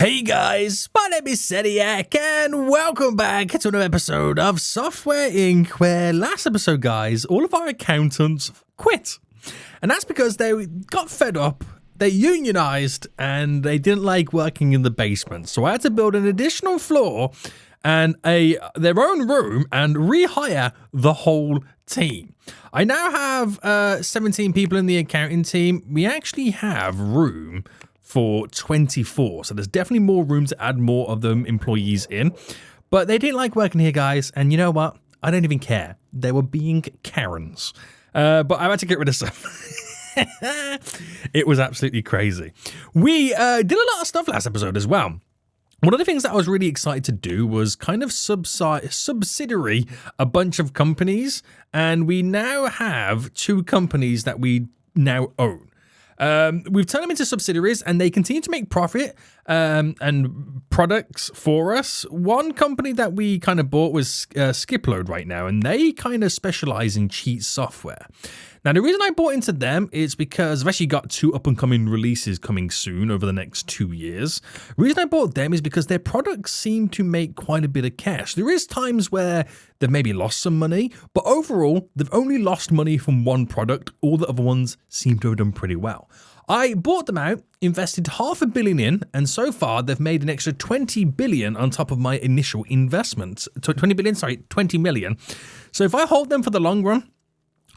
Hey guys, my name is Seniac and welcome back to another episode of Software Inc. where last episode, guys, all of our accountants quit. And that's because they got fed up, they unionized, and they didn't like working in the basement. So I had to build an additional floor and their own room and rehire the whole team. I now have 17 people in the accounting team. We actually have room for 24, so there's definitely more room to add more of them employees in, but they didn't like working here, guys, and you know what, I don't even care. They were being Karens, but I had to get rid of some. It was absolutely crazy. We did a lot of stuff last episode as well. One of the things that I was really excited to do was kind of subsidiary a bunch of companies, and we now have 2 companies that we now own. We've turned them into subsidiaries and they continue to make profit and products for us. One company that we kind of bought was Skipload right now, and they kind of specialize in cheat software. Now, the reason I bought into them is because I've actually got 2 up-and-coming releases coming soon over the next 2 years. The reason I bought them is because their products seem to make quite a bit of cash. There is times where they've maybe lost some money, but overall, they've only lost money from one product. All the other ones seem to have done pretty well. I bought them out, invested $500 million in, and so far they've made an extra $20 billion on top of my initial investment. 20 million. So if I hold them for the long run,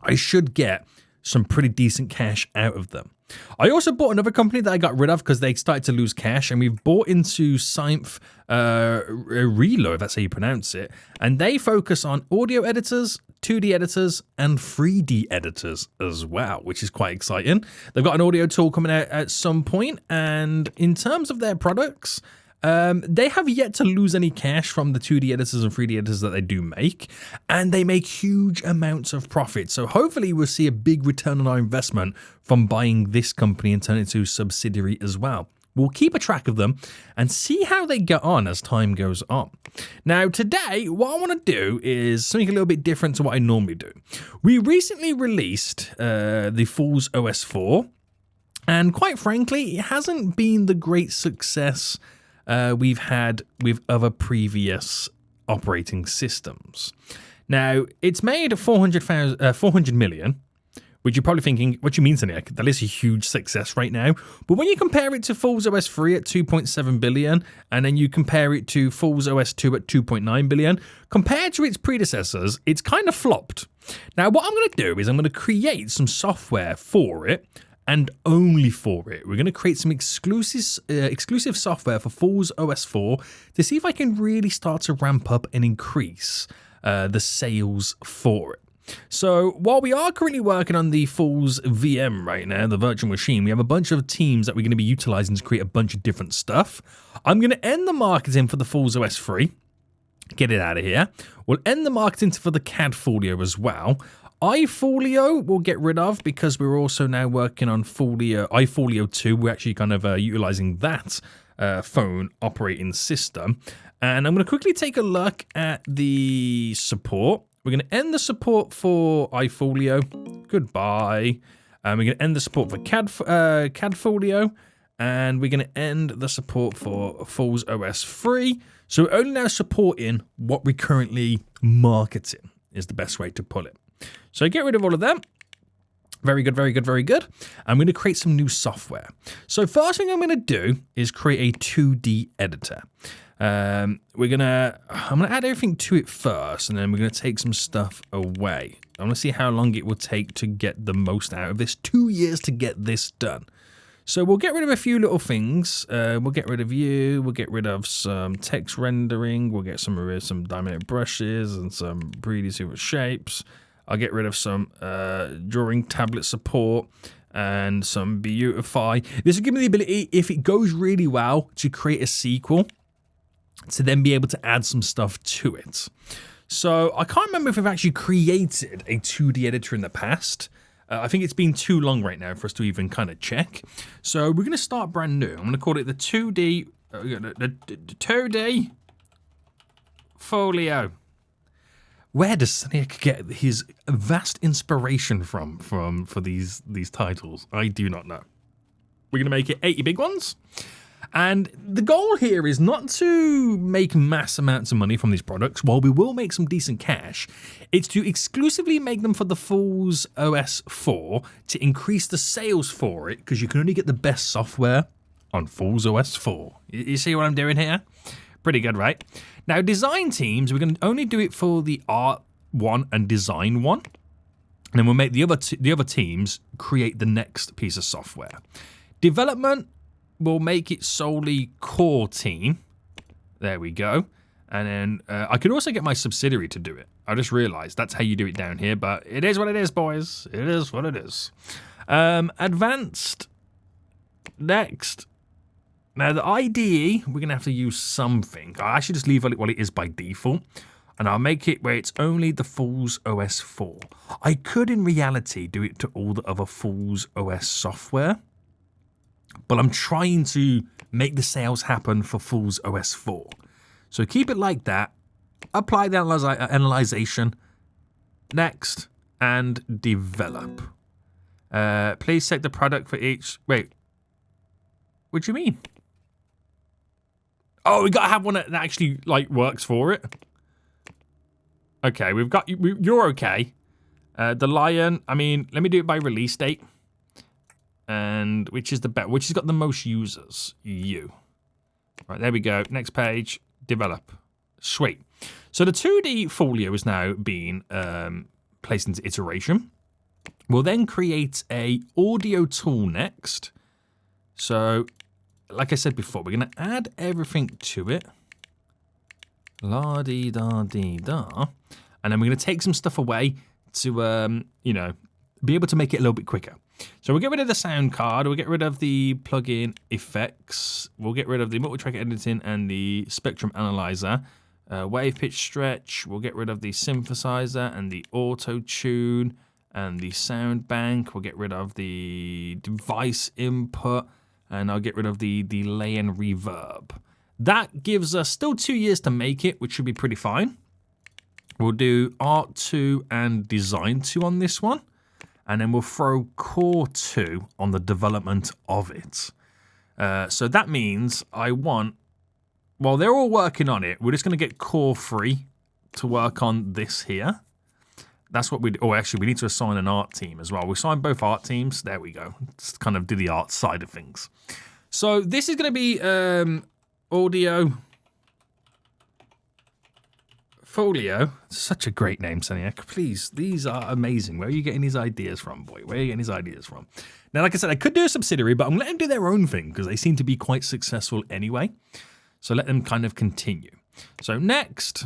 I should get some pretty decent cash out of them. I also bought another company that I got rid of because they started to lose cash, and we've bought into Symph Relo, if that's how you pronounce it, and they focus on audio editors, 2D editors, and 3D editors as well, which is quite exciting. They've got an audio tool coming out at some point, and in terms of their products, they have yet to lose any cash from the 2D editors and 3D editors that they do make, and they make huge amounts of profit. So hopefully we'll see a big return on our investment from buying this company and turn it into a subsidiary as well. We'll keep a track of them and see how they get on as time goes on. Now, today, what I want to do is something a little bit different to what I normally do. We recently released the Fool's OS 4, and quite frankly, it hasn't been the great success we've had with other previous operating systems. Now, it's made 400 million, which you're probably thinking, what do you mean, Seniac? That is a huge success right now. But when you compare it to Fool's OS 3 at 2.7 billion, and then you compare it to Fool's OS 2 at 2.9 billion, compared to its predecessors, it's kind of flopped. Now, what I'm going to do is I'm going to create some software for it, and only for it. We're going to create some exclusive software for Fool's OS 4 to see if I can really start to ramp up and increase the sales for it. So while we are currently working on the Fool's VM right now, the virtual machine, we have a bunch of teams that we're going to be utilizing to create a bunch of different stuff. I'm going to end the marketing for the Fool's OS 3. Get it out of here. We'll end the marketing for the CAD Folio as well. iFolio we'll get rid of because we're also now working on iFolio 2. We're actually kind of utilizing that phone operating system. And I'm going to quickly take a look at the support. We're going to end the support for iFolio. Goodbye. And we're going to end the support for CAD Folio. And we're going to end the support for Fool's OS 3. So we're only now supporting what we're currently marketing is the best way to put it. So get rid of all of them. Very good, very good, very good. I'm going to create some new software. So first thing I'm going to do is create a 2D editor. I'm going to add everything to it first, and then we're going to take some stuff away. I want to see how long it will take to get the most out of this. 2 years to get this done. So we'll get rid of a few little things. We'll get rid of you. We'll get rid of some text rendering. We'll get rid of some dynamic brushes and some 3D super shapes. I'll get rid of some drawing tablet support and some beautify. This will give me the ability, if it goes really well, to create a sequel, to then be able to add some stuff to it. So I can't remember if we've actually created a 2D editor in the past. I think it's been too long right now for us to even kind of check. So we're going to start brand new. I'm going to call it the 2D Folio. Where does Seniac get his vast inspiration from for these titles? I do not know. We're going to make it 80 big ones. And the goal here is not to make mass amounts of money from these products, while we will make some decent cash. It's to exclusively make them for the Fool's OS 4 to increase the sales for it, because you can only get the best software on Fool's OS 4. You see what I'm doing here? Pretty good, right? Now, design teams, we're going to only do it for the art one and design one. And then we'll make the other teams create the next piece of software. Development, we'll make it solely core team. There we go. And then I could also get my subsidiary to do it. I just realized that's how you do it down here, but it is what it is, boys. It is what it is. Advanced. Next. Now, the IDE, we're going to have to use something. I actually just leave it what it is by default. And I'll make it where it's only the Fool's OS 4. I could, in reality, do it to all the other Fool's OS software. But I'm trying to make the sales happen for Fool's OS 4. So keep it like that. Apply the analyzation. Next. And develop. Please set the product for each... Wait. What do you mean? Oh, we got to have one that actually, like, works for it. Okay, we've got... You're okay. The lion... I mean, let me do it by release date. And which is the best? Which has got the most users? You. Right, there we go. Next page. Develop. Sweet. So the 2D folio is now being placed into iteration. We'll then create a audio tool next. So, like I said before, we're going to add everything to it. La-dee-da-dee-da. And then we're going to take some stuff away to, you know, be able to make it a little bit quicker. So we'll get rid of the sound card, we'll get rid of the plugin effects, we'll get rid of the multi-track editing and the spectrum analyzer, wave pitch stretch, we'll get rid of the synthesizer and the auto-tune and the sound bank, we'll get rid of the device input, and I'll get rid of the delay and reverb. That gives us still 2 years to make it, which should be pretty fine. We'll do Art 2 and Design 2 on this one. And then we'll throw Core 2 on the development of it. So that means I want... While they're all working on it, we're just going to get Core 3 to work on this here. That's what we... Oh, actually, we need to assign an art team as well. We assign both art teams. There we go. Just kind of do the art side of things. So this is going to be audio... Folio. Such a great name, Seniac. Please, these are amazing. Where are you getting these ideas from, boy? Where are you getting these ideas from? Now, like I said, I could do a subsidiary, but I'm letting them do their own thing because they seem to be quite successful anyway. So let them kind of continue. So next,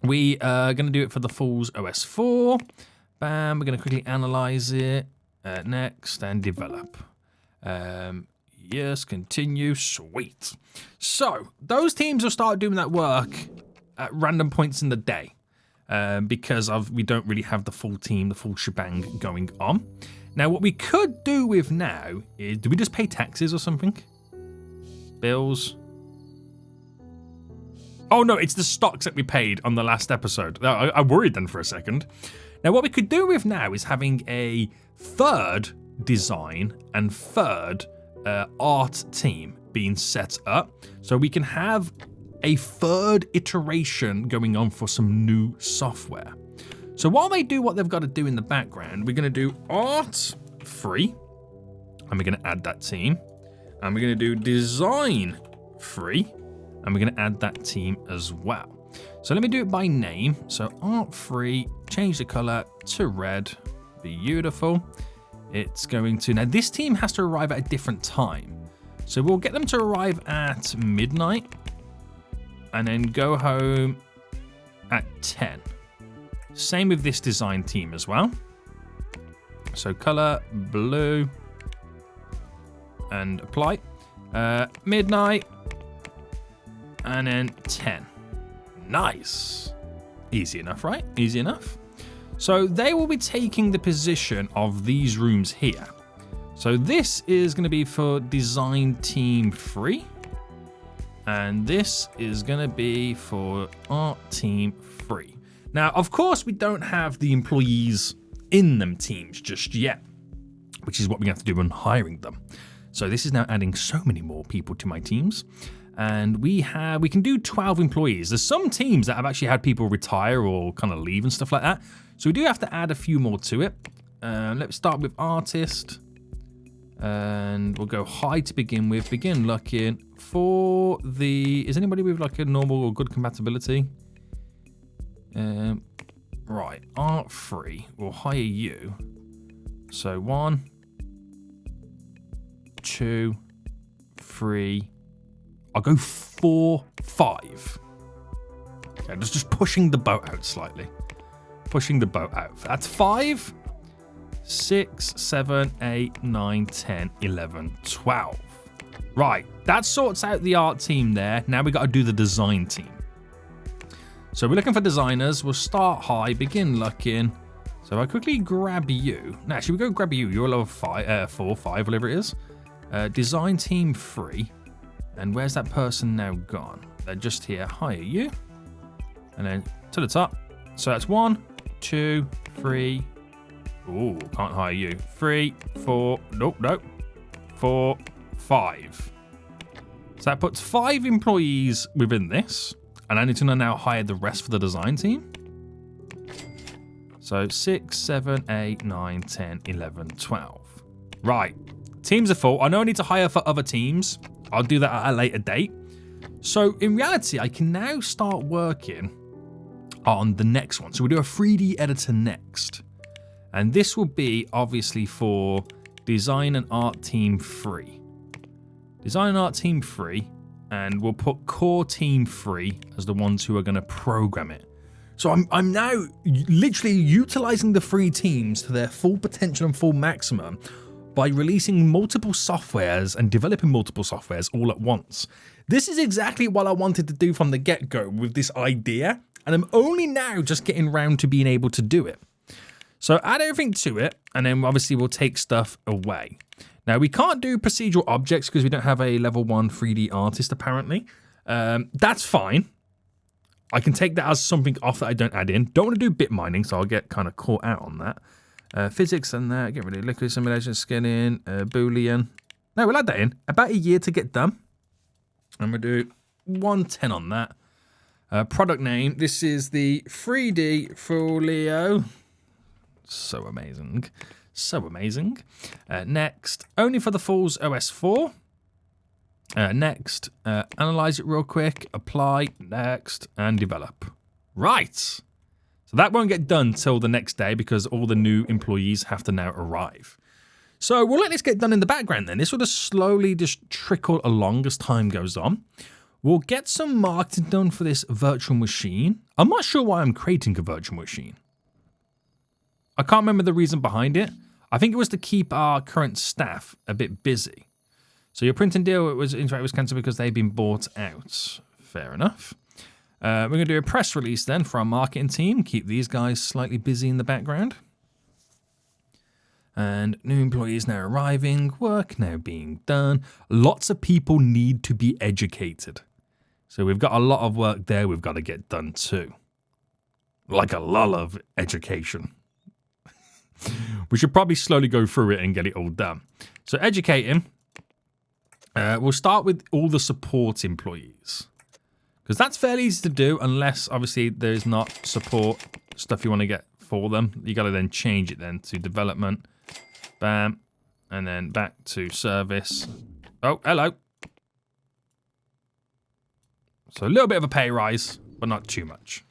we are going to do it for the Fool's OS 4. Bam. We're going to quickly analyze it. Next, and develop. Yes, continue. Sweet. So those teams will start doing that work at random points in the day because we don't really have the full team, the full shebang going on. Now, what we could do with now is, do we just pay taxes or something? Bills? Oh, no, it's the stocks that we paid on the last episode. I worried then for a second. Now, what we could do with now is having a third design and third art team being set up. So we can have a third iteration going on for some new software. So while they do what they've got to do in the background, we're going to do art 3, and we're going to add that team, and we're going to do design 3, and we're going to add that team as well. So let me do it by name. So art 3, change the color to red. Beautiful. It's going to... Now this team has to arrive at a different time. So we'll get them to arrive at midnight, and then go home at 10. Same with this design team as well. So color blue and apply. Midnight and then 10. Nice. Easy enough, right? Easy enough. So they will be taking the position of these rooms here. So this is going to be for design team 3. And this is going to be for art team 3. Now, of course, we don't have the employees in them teams just yet, which is what we have to do when hiring them. So this is now adding so many more people to my teams. And we can do 12 employees. There's some teams that have actually had people retire or kind of leave and stuff like that. So we do have to add a few more to it. Let's start with artist. And we'll go high to begin with. Begin looking for the... Is anybody with like a normal or good compatibility? Right, art 3. We'll hire you. So 1, 2, 3. I'll go 4, 5. Okay, just pushing the boat out slightly. Pushing the boat out. That's 5, 6, 7, 8, 9, 10, 11, 12. Right, that sorts out the art team there. Now we got to do the design team. So we're looking for designers. We'll start high, begin looking. So if I quickly grab you. No, actually, we go grab you. You're level 4, 5, whatever it is. Design team 3. And where's that person now gone? They're just here. Hire you. And then to the top. So that's 1, 2, 3. Ooh, can't hire you. 3, 4. Nope. 4, 5. So that puts 5 employees within this. And I need to now hire the rest for the design team. So 6, 7, 8, 9, 10, 11, 12. Right. Teams are full. I know I need to hire for other teams. I'll do that at a later date. So in reality, I can now start working on the next one. So we'll do a 3D editor next. And this will be obviously for Design and Art Team 3. Design and Art Team 3. And we'll put Core Team 3 as the ones who are going to program it. So I'm now literally utilizing the 3 teams to their full potential and full maximum by releasing multiple softwares and developing multiple softwares all at once. This is exactly what I wanted to do from the get-go with this idea, and I'm only now just getting around to being able to do it. So add everything to it, and then obviously we'll take stuff away. Now, we can't do procedural objects because we don't have a level 1 3D artist, apparently. That's fine. I can take that as something off that I don't add in. Don't want to do bit mining, so I'll get kind of caught out on that. Physics and that. Get rid of liquid simulation, scanning, Boolean. No, we'll add that in. About a year to get done. And we'll do 110 on that. Product name. This is the 3D Folio. So amazing. So amazing. Next, only for the Falls OS 4. Next, analyze it real quick, apply, next, and develop. Right. So that won't get done till the next day because all the new employees have to now arrive. So we'll let this get done in the background then. This will just slowly just trickle along as time goes on. We'll get some marketing done for this virtual machine. I'm not sure why I'm creating a virtual machine. I can't remember the reason behind it. I think it was to keep our current staff a bit busy. So your printing deal was cancelled because they've been bought out. Fair enough. We're going to do a press release then for our marketing team. Keep these guys slightly busy in the background. And new employees now arriving. Work now being done. Lots of people need to be educated. So we've got a lot of work there we've got to get done too. Like a lot of education. We should probably slowly go through it and get it all done. So educating. We'll start with all the support employees. Because that's fairly easy to do unless, obviously, there's not support stuff you want to get for them. You got to then change it then to development. Bam. And then back to service. Oh, hello. So a little bit of a pay rise, but not too much.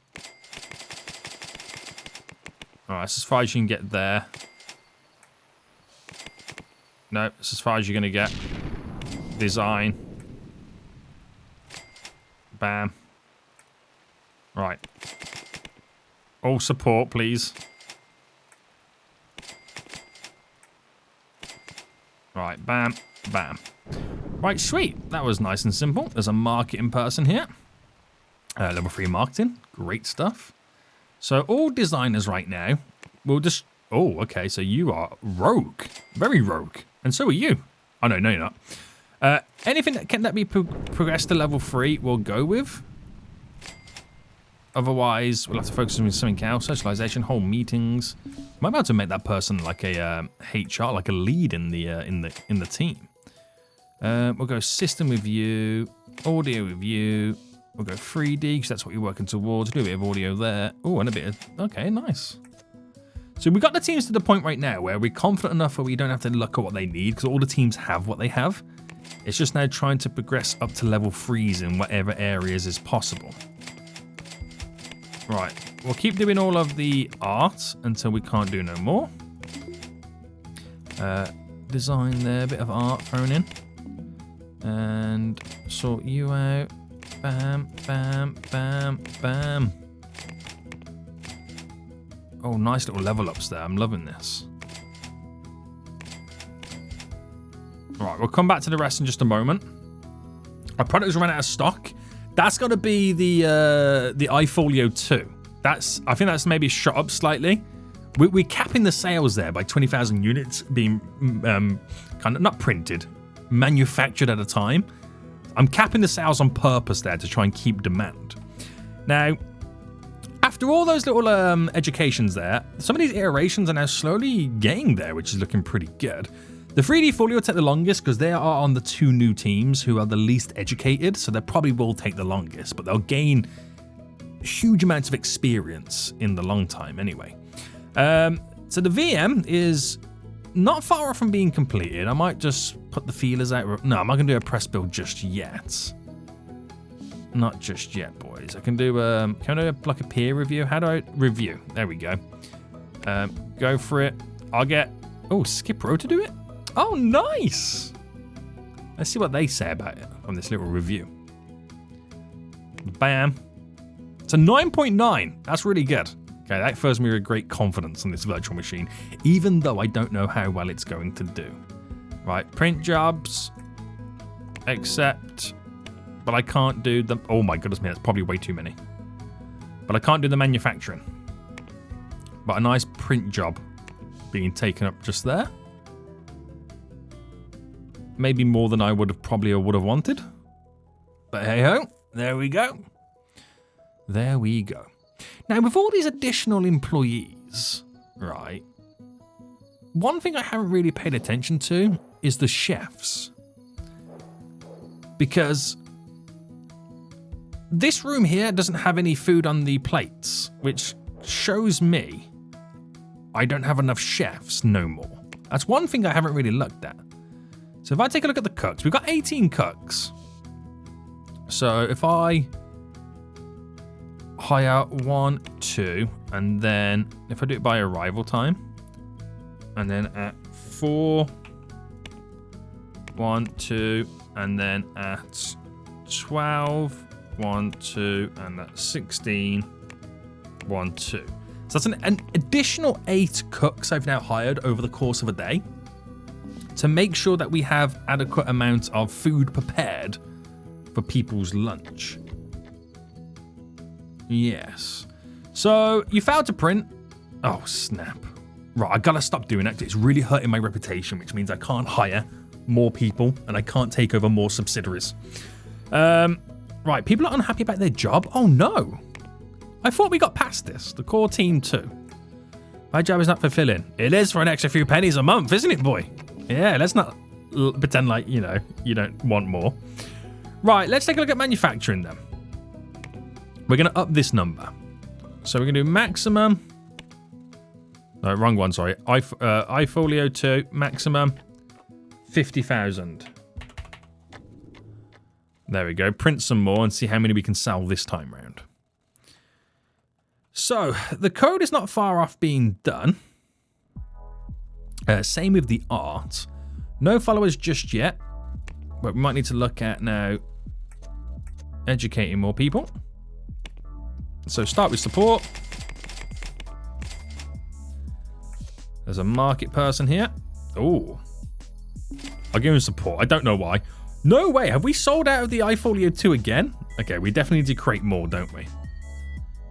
All right, that's as far as you can get there. No, that's as far as you're going to get. Design. Bam. Right. All support, please. Right, bam, bam. Right, sweet. That was nice and simple. There's a marketing person here. Level 3 marketing. Great stuff. So all designers right now will just... Oh, okay, so you are rogue. Very rogue. And so are you. Oh, no, you're not. Anything that be progressed to level 3, we'll go with. Otherwise, we'll have to focus on something else. Socialization, whole meetings. Might be able to make that person like a HR, like a lead in the team. We'll go system review, audio review. We'll go 3D because that's what you're working towards. Do a bit of audio there. Oh, and a bit of... Okay, nice. So we got the teams to the point right now where we're confident enough where we don't have to look at what they need because all the teams have what they have. It's just now trying to progress up to level 3s in whatever areas is possible. Right, we'll keep doing all of the art until we can't do no more. Design there, a bit of art thrown in. And sort you out. Bam, bam, bam, bam. Oh, nice little level ups there. I'm loving this. Right, we'll come back to the rest in just a moment. Our products ran out of stock. That's got to be the iFolio 2. I think that's maybe shot up slightly. We're capping the sales there by 20,000 units being kind of not printed, manufactured at a time. I'm capping the sales on purpose there to try and keep demand. Now, after all those little educations there, some of these iterations are now slowly getting there, which is looking pretty good. The 3D Folio will take the longest because they are on the 2 new teams who are the least educated, so they probably will take the longest, but they'll gain huge amounts of experience in the long time anyway. So the VM is not far off from being completed. I might just put the feelers out. No, I'm not going to do a press build just yet. Not just yet, boys. I can do like a peer review. How do I review? There we go. Go for it. I'll get Skip Row to do it. Oh, nice. Let's see what they say about it on this little review. Bam. It's a 9.9. That's really good. Okay, that fills me with great confidence in this virtual machine, even though I don't know how well it's going to do. Right, print jobs. Accept. But I can't do the... Oh my goodness me, that's probably way too many. But I can't do the manufacturing. But a nice print job being taken up just there. Maybe more than I would have wanted. But hey ho, there we go. There we go. Now, with all these additional employees, right, one thing I haven't really paid attention to is the chefs. Because this room here doesn't have any food on the plates, which shows me I don't have enough chefs no more. That's one thing I haven't really looked at. So if I take a look at the cooks, we've got 18 cooks. So if I hire 1, 2, and then if I do it by arrival time, and then at 4, 1, 2, and then at 12, 1, 2, and at 16, 1, 2. So that's an additional 8 cooks I've now hired over the course of a day to make sure that we have adequate amounts of food prepared for people's lunch. Yes. So you failed to print. Oh, snap. Right, I gotta stop doing that because it's really hurting my reputation, which means I can't hire more people and I can't take over more subsidiaries. Right, people are unhappy about their job. Oh no. I thought we got past this. The core team 2. My job is not fulfilling. It is for an extra few pennies a month, isn't it, boy? Yeah, let's not pretend like, you don't want more. Right, let's take a look at manufacturing then. We're going to up this number. So we're going to do maximum. No, wrong one, sorry. iFolio 2, maximum 50,000. There we go. Print some more and see how many we can sell this time round. So the code is not far off being done. Same with the art. No followers just yet. But we might need to look at now educating more people. So start with support. There's a market person here. Oh, I'll give him support. I don't know why. No way. Have we sold out of the iFolio 2 again? Okay, we definitely need to create more, don't we?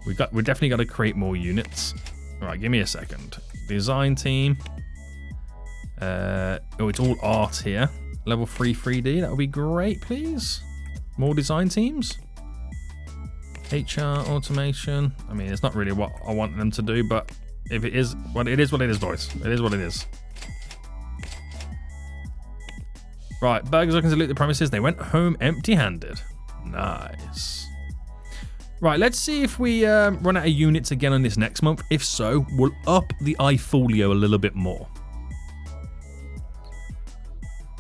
We definitely got to create more units. All right, give me a second. Design team. It's all art here. Level 3 3D. That would be great, please. More design teams. HR, automation. I mean, it's not really what I want them to do, but if it is, well, it is what it is, boys. It is what it is. Right, burgers looking to loot the premises. They went home empty-handed. Nice. Right, let's see if we run out of units again on this next month. If so, we'll up the iFolio a little bit more.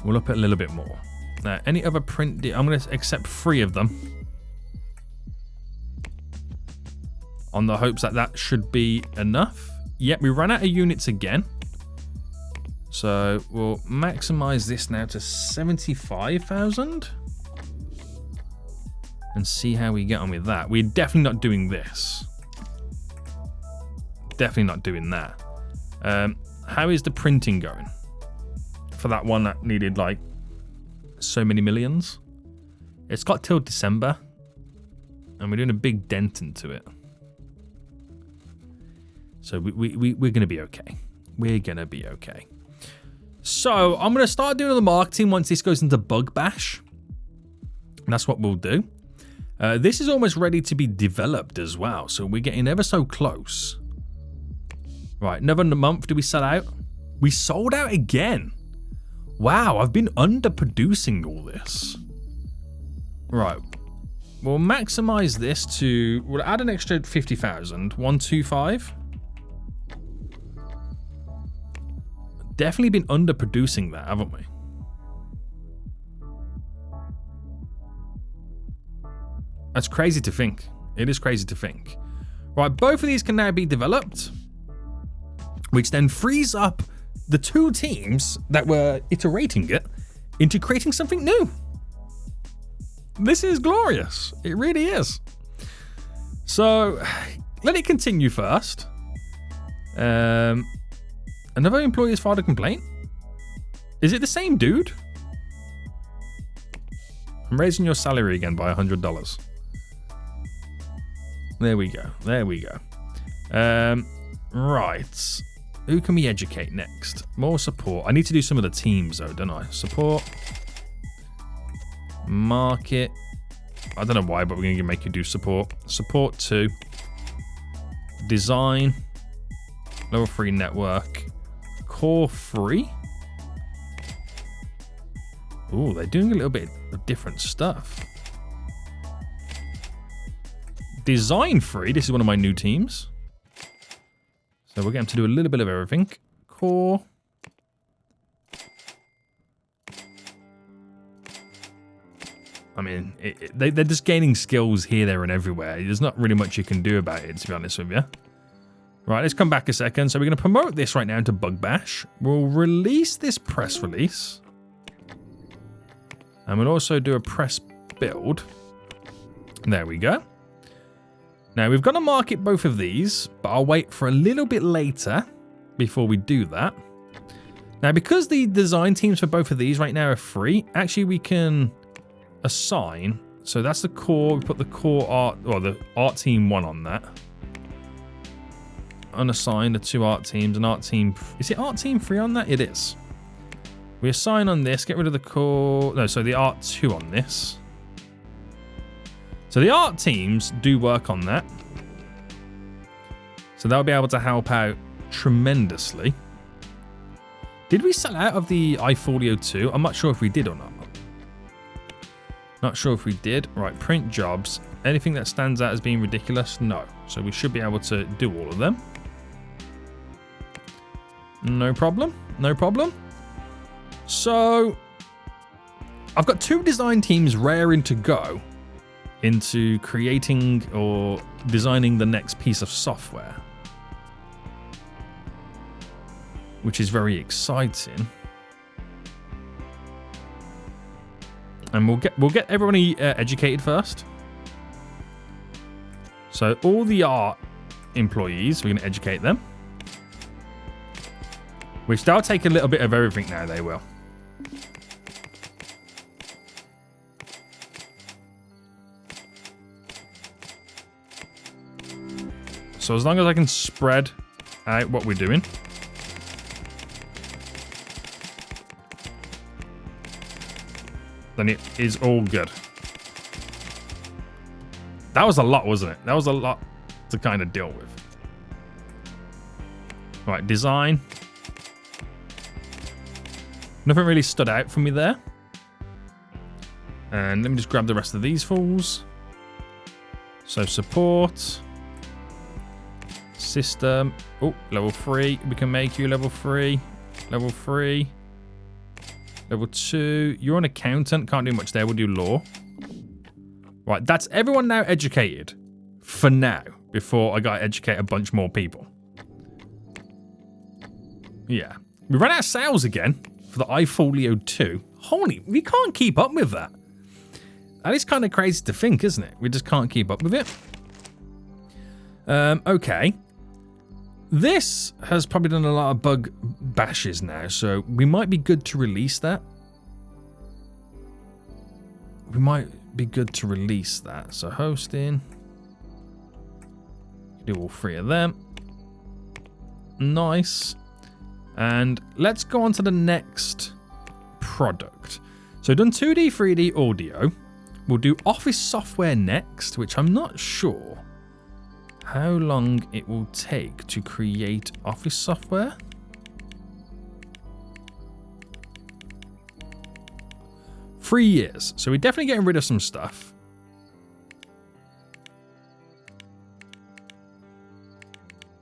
We'll up it a little bit more. Now, any other print... I'm going to accept 3 of them. On the hopes that that should be enough. Yep, we ran out of units again. So we'll maximize this now to 75,000. And see how we get on with that. We're definitely not doing this. Definitely not doing that. How is the printing going? For that one that needed like so many millions. It's got till December. And we're doing a big dent into it. So we're going to be okay. We're going to be okay. So I'm going to start doing the marketing once this goes into Bug Bash. And that's what we'll do. This is almost ready to be developed as well. So we're getting ever so close. Right, another month. Do we sell out? We sold out again. Wow, I've been underproducing all this. Right. We'll maximize this to... We'll add an extra 50,000. 125. Definitely been underproducing that, haven't we? That's crazy to think. It is crazy to think. Right, both of these can now be developed, which then frees up the 2 teams that were iterating it into creating something new. This is glorious. It really is. So, let it continue first. Another employee has filed a complaint. Is it the same dude? I'm raising your salary again by $100. There we go. There we go. Right. Who can we educate next? More support. I need to do some of the teams though, don't I? Support. Market. I don't know why, but we're going to make you do support. Support 2. Design. Level 3 network. Core 3. Ooh, they're doing a little bit of different stuff. Design 3. This is one of my new teams. So we're going to do a little bit of everything. Core. I mean, they're just gaining skills here, there, and everywhere. There's not really much you can do about it, to be honest with you. Right, let's come back a second. So we're going to promote this right now into Bug Bash. We'll release this press release. And we'll also do a press build. There we go. Now, we've got to market both of these, but I'll wait for a little bit later before we do that. Now, because the design teams for both of these right now are free, actually we can assign. So that's the core. We put the core art, or the art team 1 on that. Unassign the 2 art teams. And art team, is it art team 3 on that? It is. We assign on this, get rid of the core. No, so the art 2 on this. So the art teams do work on that. So they'll be able to help out tremendously. Did we sell out of the iFolio 2? I'm not sure if we did or not. Not sure if we did. Right, print jobs. Anything that stands out as being ridiculous? No. So we should be able to do all of them. No problem. No problem. So I've got 2 design teams raring to go into creating or designing the next piece of software, which is very exciting. And we'll get everybody educated first. So all the art employees, we're going to educate them, which they'll take a little bit of everything now. They will. So as long as I can spread out what we're doing. Then it is all good. That was a lot, wasn't it? That was a lot to kind of deal with. Right, design. Nothing really stood out for me there. And let me just grab the rest of these fools. So support. System. Oh, level 3. We can make you level 3. Level 3. Level 2. You're an accountant. Can't do much there. We'll do law. Right, that's everyone now educated. For now. Before I gotta educate a bunch more people. Yeah. We ran out of sales again for the iFolio 2. Holy, we can't keep up with that. That is kind of crazy to think, isn't it? We just can't keep up with it. Okay. This has probably done a lot of bug bashes now, so we might be good to release that. We might be good to release that. So hosting. Do all 3 of them. Nice. And let's go on to the next product. So done 2D, 3D audio. We'll do office software next, which I'm not sure how long it will take to create office software. Three years. So we're definitely getting rid of some stuff.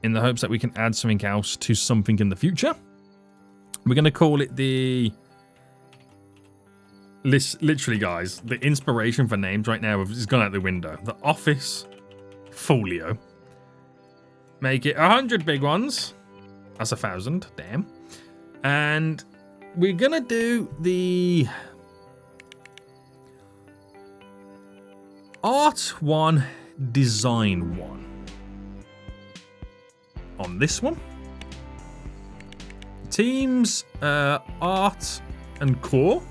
In the hopes that we can add something else to something in the future. We're going to call it the... Literally, guys, the inspiration for names right now has gone out the window. The Office Folio. Make it 100 big ones. That's 1,000. Damn. And we're going to do the... Art 1, Design 1. On this one. Teams, Art and Core.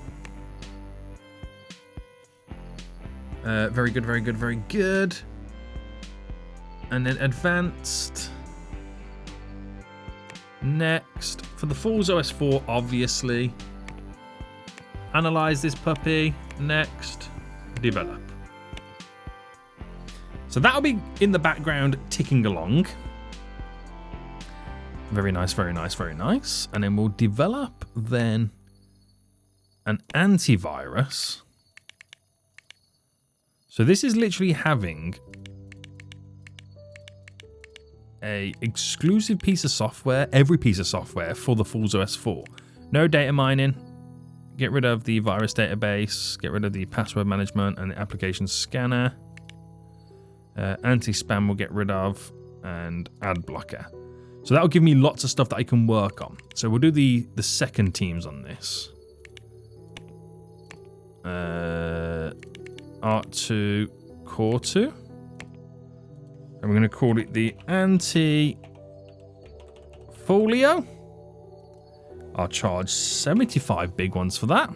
Very good, very good, very good. And then Advanced. Next. For the Falls OS 4, obviously. Analyze this puppy. Next. Develop. So that'll be in the background ticking along. Very nice, very nice, very nice. And then we'll develop then an antivirus. So this is literally having a exclusive piece of software, every piece of software for the Falls OS 4. No data mining. Get rid of the virus database. Get rid of the password management and the application scanner. Anti-spam we'll get rid of. And ad blocker. So that'll give me lots of stuff that I can work on. So we'll do the second teams on this. Art 2, Core 2. And we're going to call it the Anti-Folio. I'll charge 75 big ones for that.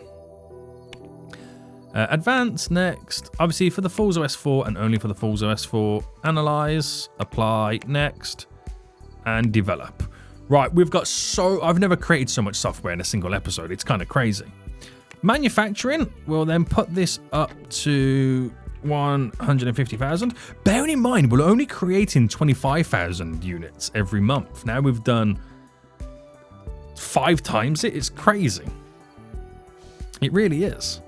Advanced next. Obviously for the Falls OS 4 and only for the Falls OS 4. Analyze, apply, next. And develop. Right, we've got I've never created so much software in a single episode. It's kind of crazy. Manufacturing, we'll then put this up to 150,000. Bearing in mind, we're only creating 25,000 units every month. Now we've done 5 times it. It's crazy. It really is.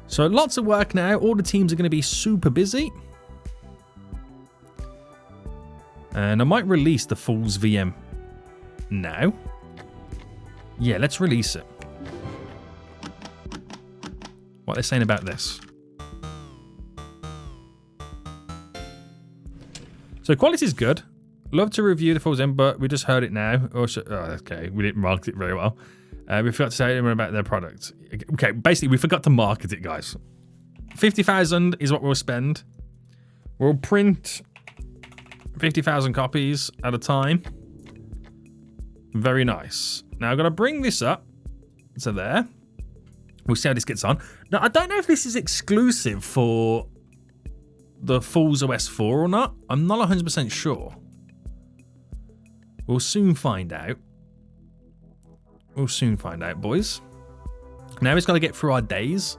So lots of work now. All the teams are going to be super busy. And I might release the Falls VM now. Yeah, let's release it. What are they saying about this? So quality is good. Love to review the Falls VM, but we just heard it now. Okay, we didn't market it very well. We forgot to say anything about their product. Okay, basically we forgot to market it, guys. 50,000 is what we'll spend. We'll print 50,000 copies at a time. Very nice. Now I've got to bring this up to there. We'll see how this gets on. Now, I don't know if this is exclusive for the Falls OS 4 or not. I'm not 100% sure. We'll soon find out. We'll soon find out, boys. Now we've got to get through our days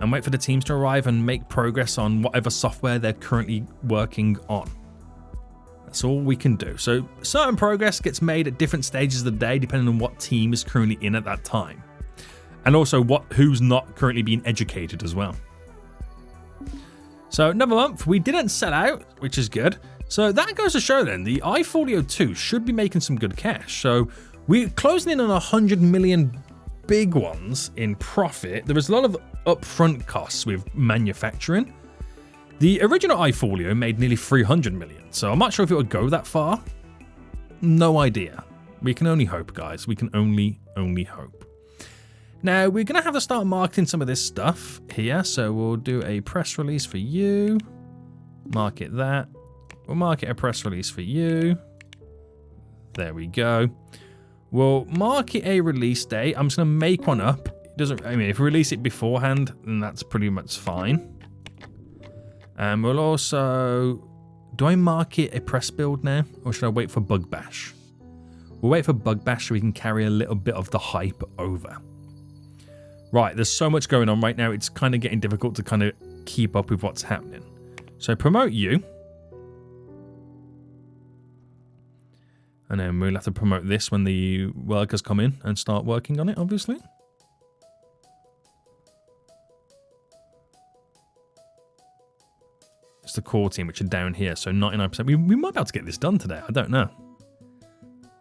and wait for the teams to arrive and make progress on whatever software they're currently working on. That's all we can do. So certain progress gets made at different stages of the day depending on what team is currently in at that time. And also who's not currently being educated as well. So another month, we didn't sell out, which is good. So that goes to show then, the iFolio 2 should be making some good cash. So we're closing in on 100 million big ones in profit. There was a lot of upfront costs with manufacturing. The original iFolio made nearly 300 million. So I'm not sure if it would go that far. No idea. We can only hope, guys. We can only hope. Now, we're going to have to start marketing some of this stuff here. So we'll do a press release for you. Market that. We'll market a press release for you. There we go. We'll market a release date. I'm just going to make one up. If we release it beforehand, then that's pretty much fine. And we'll also... Do I market a press build now? Or should I wait for Bug Bash? We'll wait for Bug Bash so we can carry a little bit of the hype over. Right, there's so much going on right now. It's kind of getting difficult to kind of keep up with what's happening. So promote you. And then we'll have to promote this when the workers come in and start working on it, obviously. It's the core team, which are down here. So 99%. We might be able to get this done today. I don't know.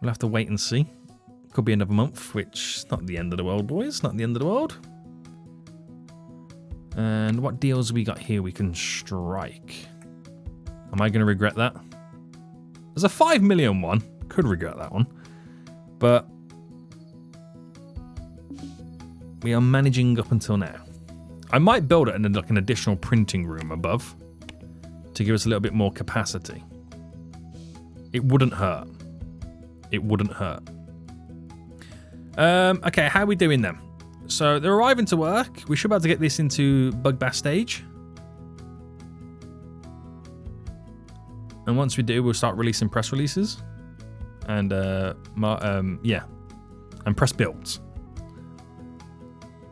We'll have to wait and see. Could be another month, which is not the end of the world, boys. Not the end of the world. And what deals have we got here we can strike? Am I going to regret that? There's a 5 million one. Could regret that one. But we are managing up until now. I might build it in like an additional printing room above to give us a little bit more capacity. It wouldn't hurt. It wouldn't hurt. Okay, how are we doing then? So they're arriving to work. We should be able to get this into Bug Bash stage. And once we do, we'll start releasing press releases. And, yeah. And press builds.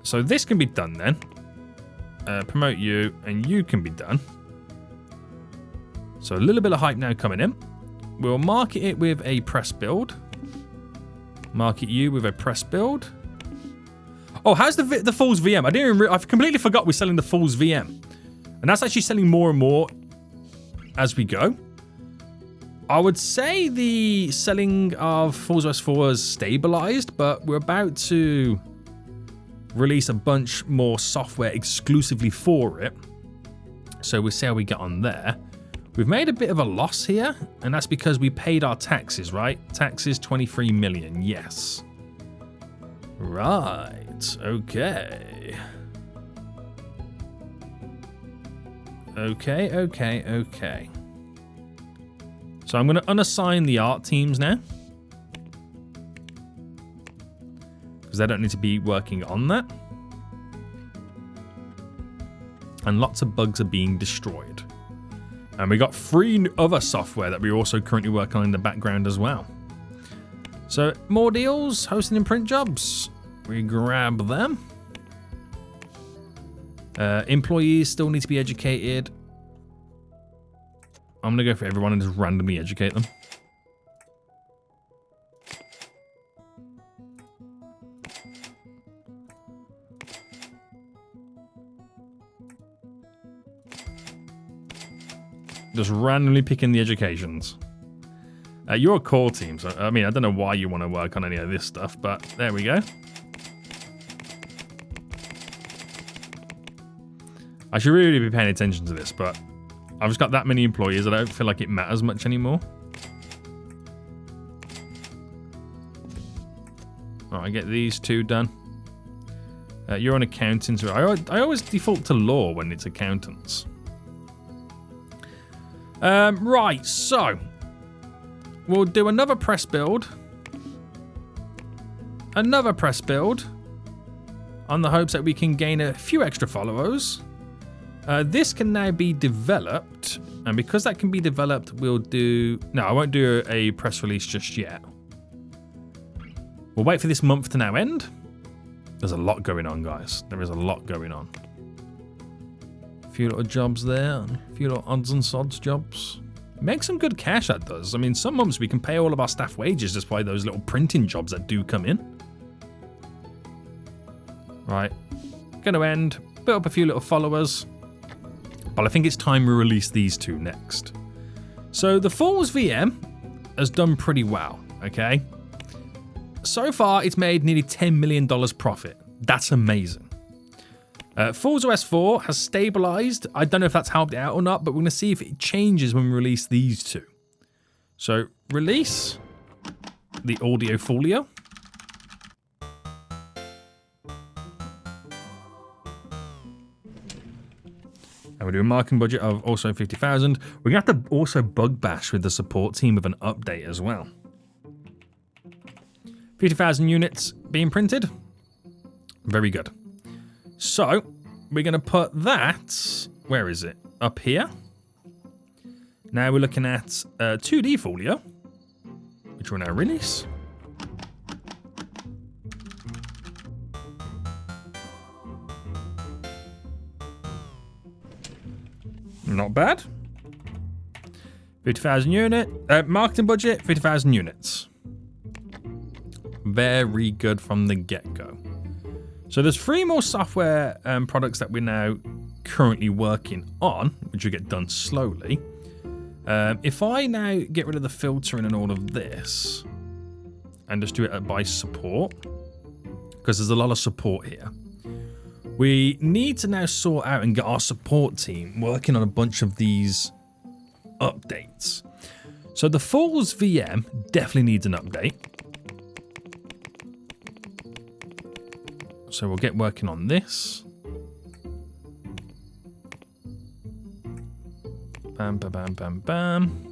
So this can be done then. Promote you, and you can be done. So a little bit of hype now coming in. We'll market it with a press build. Market you with a press build. Oh, how's the Fool's VM? I've completely forgot we're selling the Fool's VM. And that's actually selling more and more as we go. I would say the selling of Fool's West 4 has stabilized, but we're about to release a bunch more software exclusively for it. So we'll see how we get on there. We've made a bit of a loss here, and that's because we paid our taxes, right? Taxes, 23 million, yes. Right, okay. Okay. So I'm going to unassign the art teams now. Because they don't need to be working on that. And lots of bugs are being destroyed. And we got 3 other software that we're also currently working on in the background as well. So more deals, hosting and print jobs. We grab them. Employees still need to be educated. I'm going to go for everyone and just randomly educate them. Just randomly picking the educations. You're a core team, so I mean, I don't know why you want to work on any of this stuff, but there we go. I should really be paying attention to this, but I've just got that many employees, I don't feel like it matters much anymore. Alright, get these 2 done. You're an accountant. I always default to law when it's accountants. Right, so we'll do another press build. Another press build on the hopes that we can gain a few extra followers. This can now be developed, and because that can be developed, we'll do... No, I won't do a press release just yet. We'll wait for this month to now end. There's a lot going on, guys. There is a lot going on. A few little jobs there, a few little odds and sods jobs. Make some good cash, that does. I mean, some months we can pay all of our staff wages just by those little printing jobs that do come in. Right. Going to end. Build up a few little followers. But I think it's time we release these two next. So the Falls VM has done pretty well, okay? So far, it's made nearly $10 million profit. That's amazing. Falls OS 4 has stabilized. I don't know if that's helped it out or not, but we're going to see if it changes when we release these two. So release the audio folio. And we're doing a marketing budget of also 50,000. We're going to have to also bug bash with the support team with an update as well. 50,000 units being printed. Very good. So we're going to put that, where is it? Up here. Now we're looking at 2D folio, which we'll now release. Not bad. 50,000 unit. Marketing budget, 50,000 units. Very good from the get-go. So there's 3 more software products that we're now currently working on, which will get done slowly. If I now get rid of the filtering and all of this, and just do it by support, because there's a lot of support here. We need to now sort out and get our support team working on a bunch of these updates. So the Falls VM definitely needs an update. So we'll get working on this. Bam, bam, bam, bam, bam.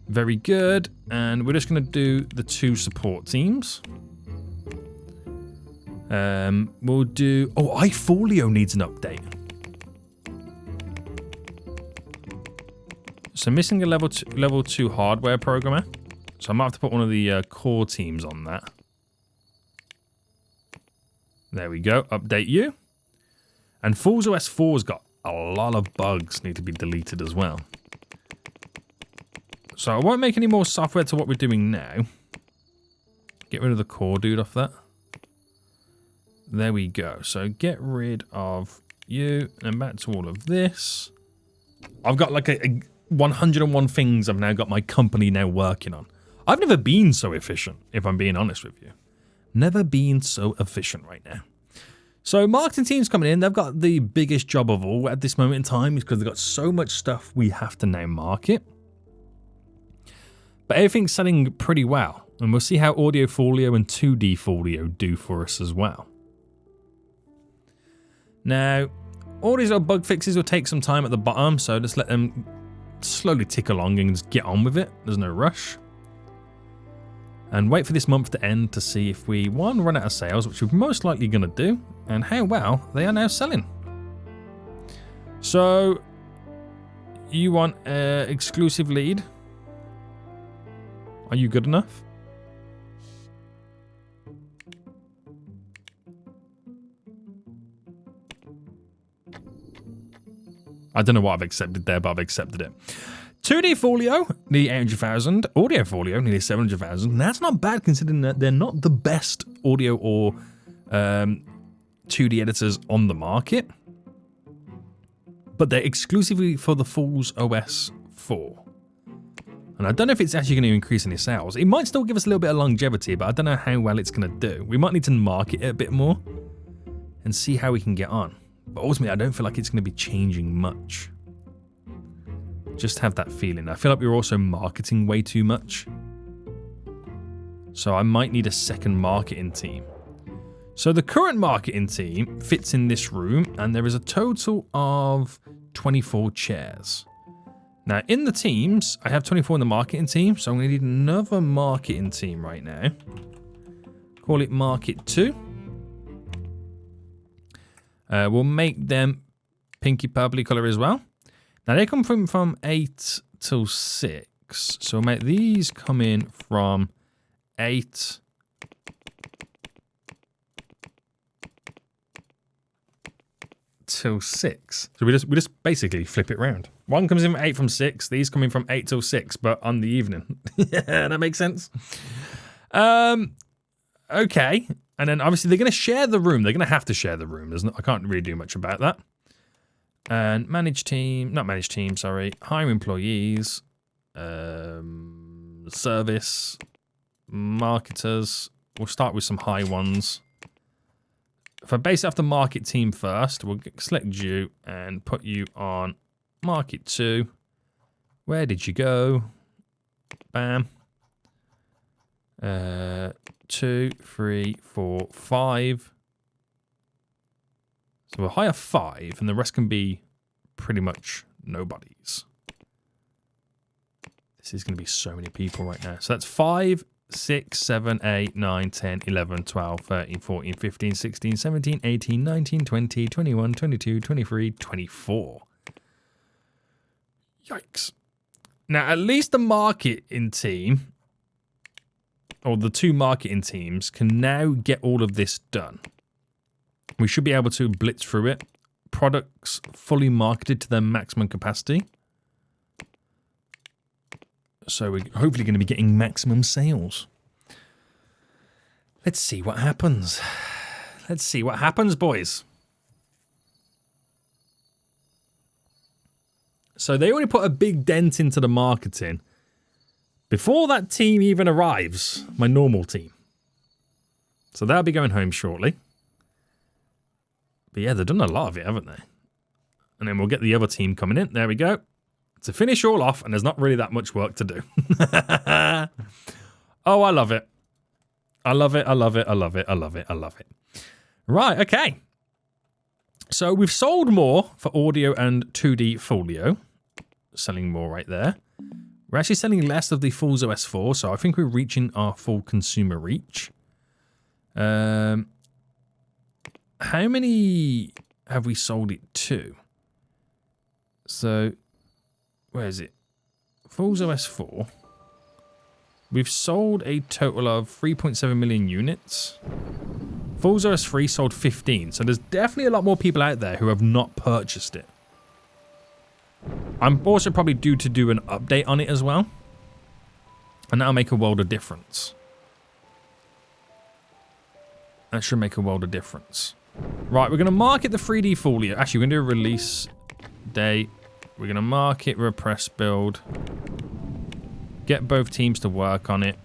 Very good. And we're just going to do the 2 support teams. We'll do... Oh, iFolio needs an update. So missing a level 2 hardware programmer. So I might have to put one of the core teams on that. There we go. Update you. And Falls OS 4's got a lot of bugs need to be deleted as well. So I won't make any more software to what we're doing now. Get rid of the core dude off that. There we go. So get rid of you and back to all of this. I've got like a 101 things I've now got my company now working on. I've never been so efficient, if I'm being honest with you. Never been so efficient right now. So marketing team's coming in. They've got the biggest job of all at this moment in time because they've got so much stuff we have to now market. But everything's selling pretty well. And we'll see how audio folio and 2D folio do for us as well. Now, all these little bug fixes will take some time at the bottom, so just let them slowly tick along and just get on with it. There's no rush. And wait for this month to end to see if we, one, run out of sales, which we're most likely going to do, and how well they are now selling. So, you want an exclusive lead? Are you good enough? I don't know what I've accepted there, but I've accepted it. 2D folio, nearly 800,000. Audio folio, nearly 700,000. That's not bad considering that they're not the best audio or 2D editors on the market. But they're exclusively for the Falls OS 4. And I don't know if it's actually going to increase any sales. It might still give us a little bit of longevity, but I don't know how well it's going to do. We might need to market it a bit more and see how we can get on. But ultimately, I don't feel like it's going to be changing much. Just have that feeling. I feel like we're also marketing way too much. So I might need a second marketing team. So the current marketing team fits in this room, and there is a total of 24 chairs. Now, in the teams, I have 24 in the marketing team, so I'm going to need another marketing team right now. Call it Market 2. We'll make them pinky purpley color as well. Now they come from 8 till 6. So we'll make these come in from 8 till 6. So we just basically flip it round. One comes in from 8 from 6. These come in from 8 till 6, but on the evening. Yeah, that makes sense. Okay. And then obviously they're going to share the room. They're going to have to share the room. I can't really do much about that. And manage team, not manage team, sorry. Hire employees, service, marketers. We'll start with some high ones. If I base it off the market team first, we'll select you and put you on market 2. Where did you go? Bam. 2, 3, 4, 5. So we'll hire 5, and the rest can be pretty much nobodies. This is going to be so many people right now. So that's 5, 6, 7, 8, 9, 10, 11, 12, 13, 14, 15, 16, 17, 18, 19, 20, 21, 22, 23, 24. Yikes. Now, at least the marketing team, or the 2 marketing teams, can now get all of this done. We should be able to blitz through it. Products fully marketed to their maximum capacity. So we're hopefully going to be getting maximum sales. Let's see what happens. Let's see what happens, boys. So they already put a big dent into the marketing before that team even arrives, my normal team. So they'll be going home shortly. But yeah, they've done a lot of it, haven't they? And then we'll get the other team coming in. There we go. To finish all off, and there's not really that much work to do. Oh, I love it. I love it, I love it, I love it, I love it, I love it. Right, okay. So we've sold more for audio and 2D folio. Selling more right there. We're actually selling less of the Fools OS 4, so I think we're reaching our full consumer reach. How many have we sold it to? So, where is it? Fools OS 4. We've sold a total of 3.7 million units. Fools OS 3 sold 15, so there's definitely a lot more people out there who have not purchased it. I'm also probably due to do an update on it as well. And that'll make a world of difference. That should make a world of difference. Right, we're going to market the 3D folio. Actually, we're going to do a release date. We're going to market repress build. Get both teams to work on it.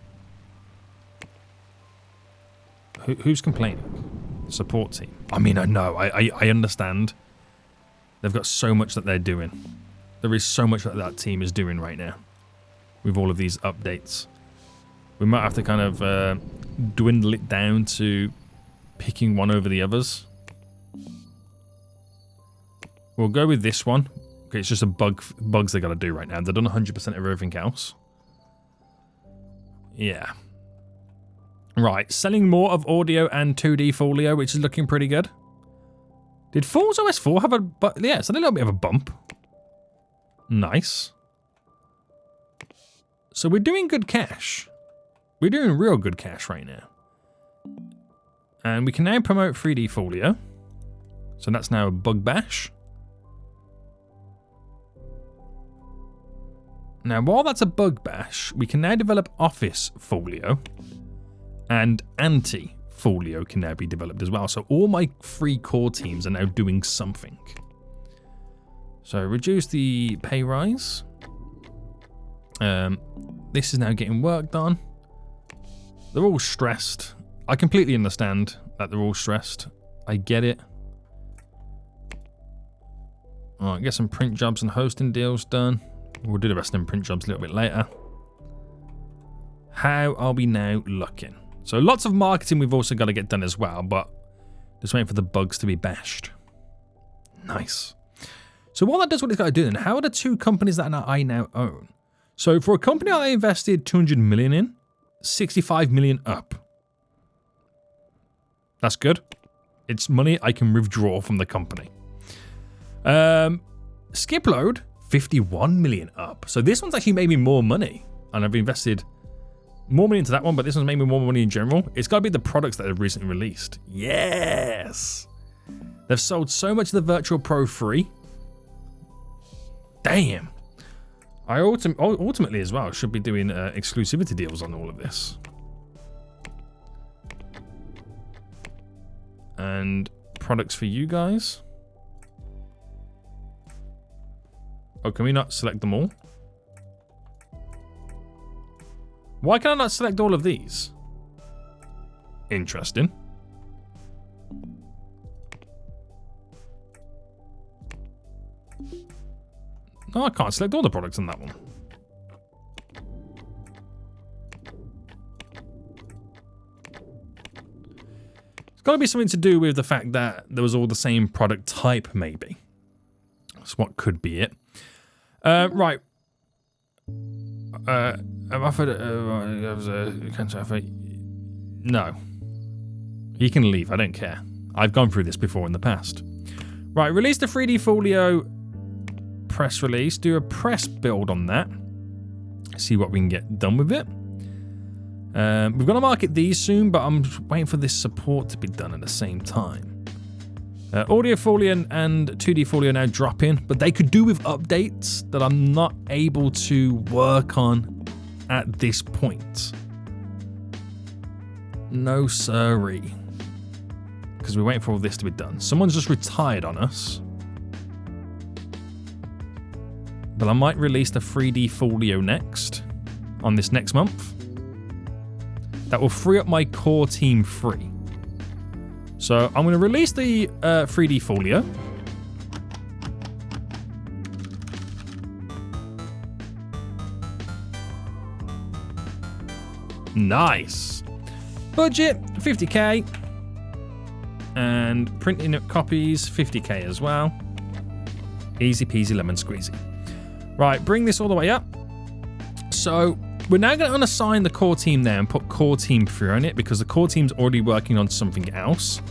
Who's complaining? Support team. I mean, I know. I understand. They've got so much that they're doing. There is so much that that team is doing right now. With all of these updates. We might have to kind of dwindle it down to picking one over the others. We'll go with this one. Okay, it's just a bugs they got to do right now. They've done 100% of everything else. Yeah. Right, selling more of audio and 2D folio, which is looking pretty good. Did Fools OS 4 have a... yeah, it's a little bit of a bump. Nice. So we're doing good cash. We're doing real good cash right now. And we can now promote 3D folio. So that's now a bug bash. Now, while that's a bug bash, we can now develop Office folio. And anti-folio can now be developed as well. So all my 3 core teams are now doing something. So reduce the pay rise. This is now getting worked on. They're all stressed. I completely understand that they're all stressed. I get it. Alright, get some print jobs and hosting deals done. We'll do the rest of them print jobs a little bit later. How are we now looking? So lots of marketing we've also got to get done as well, but just waiting for the bugs to be bashed. Nice. So while that does what it's got to do then, how are the 2 companies that I now own? So for a company I invested 200 million in, 65 million up. That's good. It's money I can withdraw from the company. Skipload, 51 million up. So this one's actually made me more money. And I've invested more money into that one, but this one's made me more money in general. It's got to be the products that they've recently released. Yes! They've sold so much of the Virtual Pro free. Damn. I ultimately as well should be doing exclusivity deals on all of this. And products for you guys. Oh, can we not select them all? Why can I not select all of these? Interesting. No, I can't select all the products in that one. It's got to be something to do with the fact that there was all the same product type, maybe. That's what could be it. Right. I've offered. No. He can leave. I don't care. I've gone through this before in the past. Right. Release the 3D Folio press release. Do a press build on that. See what we can get done with it. We're going to market these soon, but I'm waiting for this support to be done at the same time. Audio Folio and 2D Folio now drop in, but they could do with updates that I'm not able to work on at this point. No siree. Because we're waiting for all this to be done. Someone's just retired on us. But I might release the 3D Folio next, on this next month. That will free up my core team free. So I'm going to release the 3D Folio. Nice. Budget 50k. And printing up copies 50k as well. Easy peasy lemon squeezy. Right, bring this all the way up. So we're now going to unassign the core team there and put core team 3 on it because the core team's already working on something else.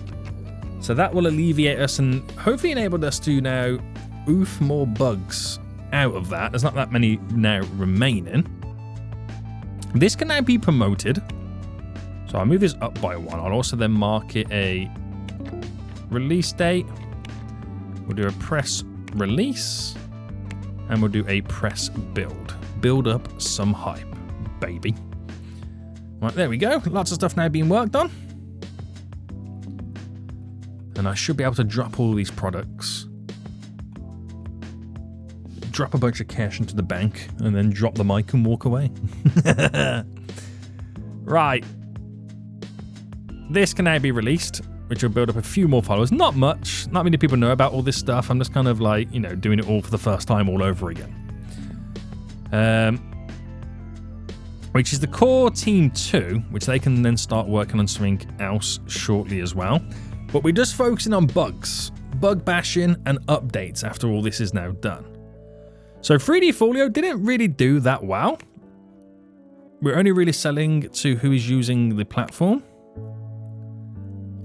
So that will alleviate us and hopefully enable us to now oof more bugs out of that. There's not that many now remaining. This can now be promoted. So I'll move this up by 1. I'll also then mark it a release date. We'll do a press release and we'll do a press build. Build up some hype, baby. Right, there we go. Lots of stuff now being worked on. And I should be able to drop all these products. Drop a bunch of cash into the bank and then drop the mic and walk away. Right. This can now be released, which will build up a few more followers. Not much. Not many people know about all this stuff. I'm just kind of like, you know, doing it all for the first time all over again. Which is the core team 2, which they can then start working on something else shortly as well. But we're just focusing on bugs, bug bashing, and updates after all this is now done. So 3D Folio didn't really do that well. We're only really selling to who is using the platform.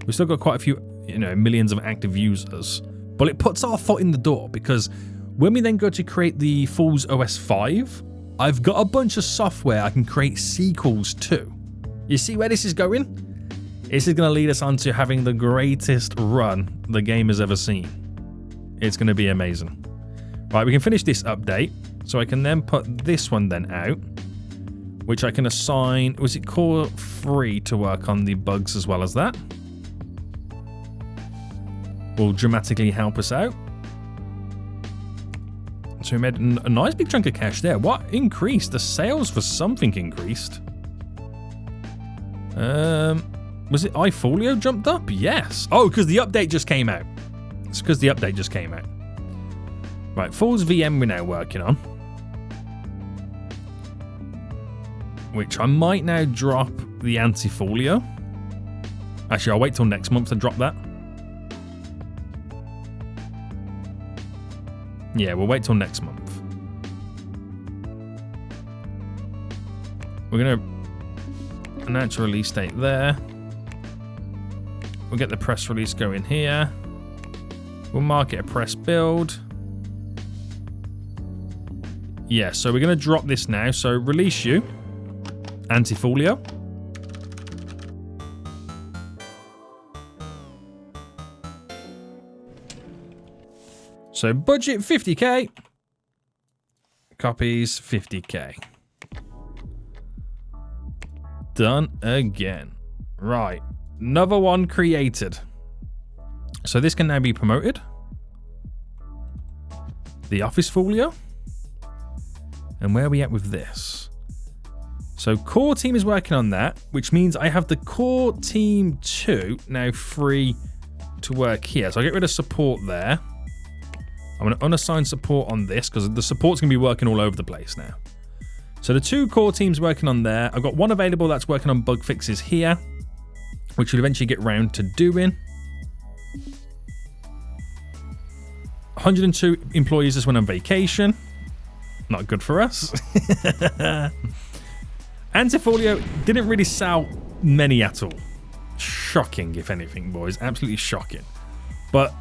We've still got quite a few, you know, millions of active users. But it puts our foot in the door because when we then go to create the Fool's OS 5, I've got a bunch of software I can create sequels to. You see where this is going? This is going to lead us on to having the greatest run the game has ever seen. It's going to be amazing. Right, we can finish this update. So I can then put this one then out, which I can assign, was it core 3 to work on the bugs as well as that? Will dramatically help us out. So we made a nice big chunk of cash there. What increased? The sales for something increased. Was it iFolio jumped up? Yes. Oh, because the update just came out. It's because the update just came out. Right, Fool's VM we're now working on. Which I might now drop the anti-folio. Actually, I'll wait till next month to drop that. Yeah, we'll wait till next month. We're going to announce a release date there. We'll get the press release going here. We'll mark it a press build. Yeah, so we're going to drop this now. So release you, anti-folio. So budget 50k. Copies 50k. Done again. Right. Another one created. So this can now be promoted. The office folio. And where are we at with this? So core team is working on that, which means I have the core team 2 now free to work here. So I get rid of support there. I'm going to unassign support on this because the support's going to be working all over the place now. So the 2 core teams working on there. I've got one available that's working on bug fixes here, which will eventually get round to doing. 102 employees just went on vacation. Not good for us. Antifolio didn't really sell many at all. Shocking, if anything, boys. Absolutely shocking. But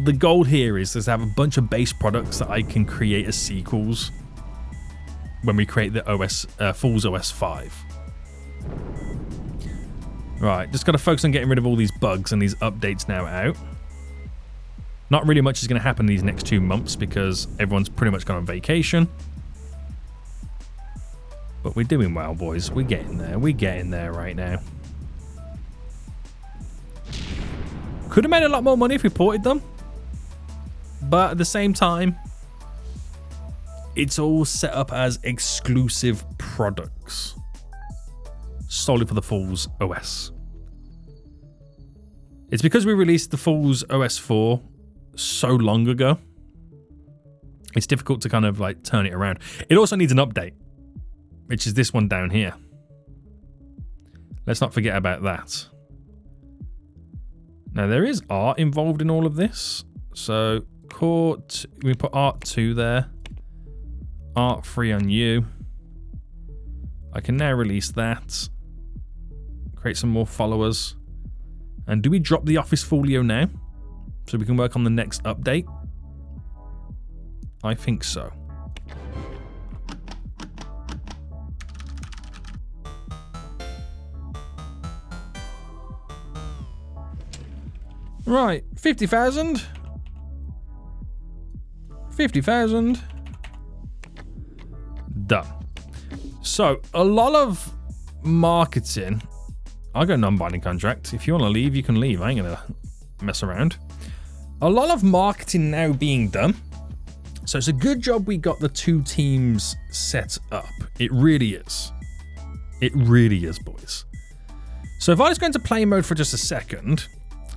the goal here is to have a bunch of base products that I can create as sequels when we create the Fool's OS 5. Right, just got to focus on getting rid of all these bugs and these updates now out. Not really much is going to happen these next 2 months because everyone's pretty much gone on vacation. But we're doing well, boys. We're getting there. We're getting there right now. Could have made a lot more money if we ported them. But at the same time, it's all set up as exclusive products. Solely for the Fool's OS. It's because we released the Fool's OS 4 so long ago. It's difficult to kind of like turn it around. It also needs an update, which is this one down here. Let's not forget about that. Now there is art involved in all of this. So we put art 2 there. Art 3 on you. I can now release that. Create some more followers. And do we drop the office folio now? So we can work on the next update? I think so. Right, 50,000. 50,000. Done. So, a lot of marketing. I got a non-binding contract. If you want to leave, you can leave. I ain't going to mess around. A lot of marketing now being done. So, it's a good job we got the 2 teams set up. It really is. It really is, boys. So, if I just go into play mode for just a second,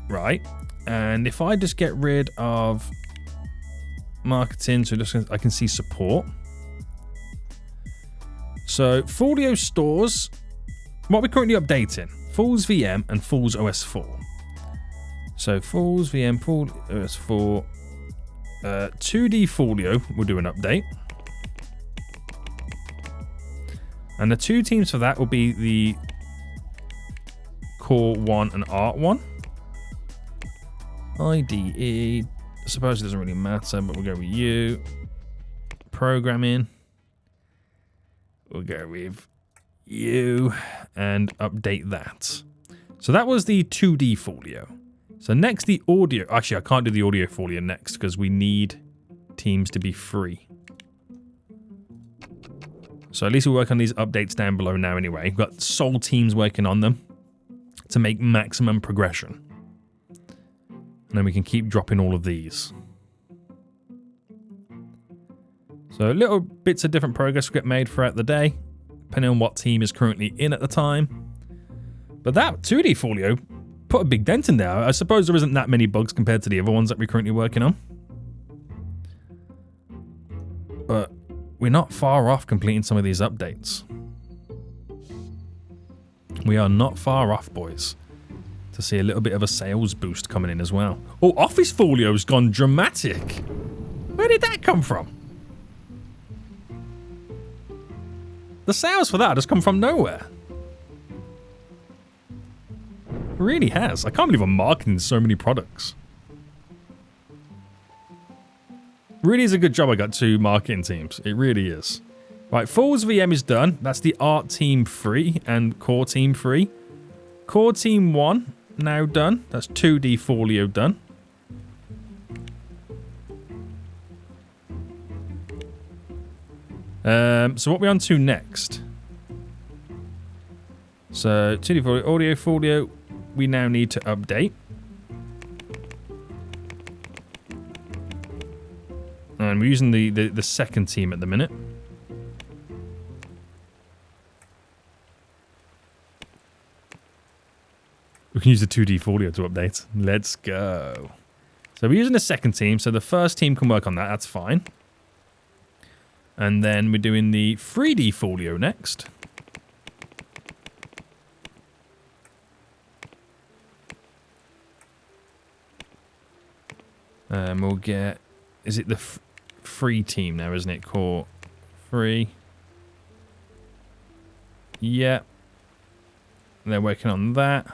right? And if I just get rid of marketing, so I can see support. So Folio stores, what we're currently updating, Fool's VM and Fool's OS 4. So Fool's VM, Fool's OS 4, 2D Folio will do an update. And the 2 teams for that will be the Core 1 and Art 1. IDE, I suppose it doesn't really matter, but we'll go with you. Programming, we'll go with you and update that. So that was the 2D folio. So next the audio, actually I can't do the audio folio next because we need teams to be free. So at least we'll work on these updates down below now anyway. We've got sole teams working on them to make maximum progression. And then we can keep dropping all of these. So little bits of different progress get made throughout the day, depending on what team is currently in at the time. But that 2D folio put a big dent in there. I suppose there isn't that many bugs compared to the other ones that we're currently working on. But we're not far off completing some of these updates. We are not far off, boys. To see a little bit of a sales boost coming in as well. Oh, Office Folio's gone dramatic. Where did that come from? The sales for that has come from nowhere. It really has. I can't believe I'm marketing so many products. Really is a good job I got 2 marketing teams. It really is. Right, Fool's VM is done. That's the Art Team 3 and Core Team 3. Core Team 1 now done. That's 2D folio done. So what are we on to next? So 2D folio, audio folio, we now need to update. We're using the second team at the minute. We can use the 2D folio to update. Let's go. So we're using the second team, so the first team can work on that. That's fine. And then we're doing the 3D folio next. We'll get... Is it the free team now, isn't it? Core 3. Yeah. They're working on that.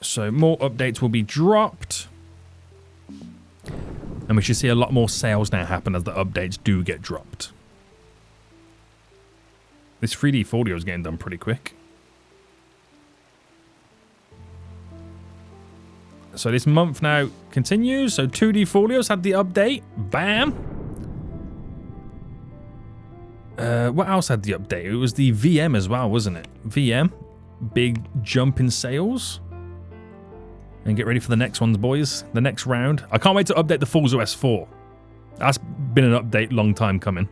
So more updates will be dropped. And we should see a lot more sales now happen as the updates do get dropped. This 3D folio is getting done pretty quick. So this month now continues. So 2D folios had the update. Bam. What else had the update? It was the VM as well, wasn't it? VM. Big jump in sales. And get ready for the next ones, boys. The next round. I can't wait to update the Forza OS 4. That's been an update long time coming.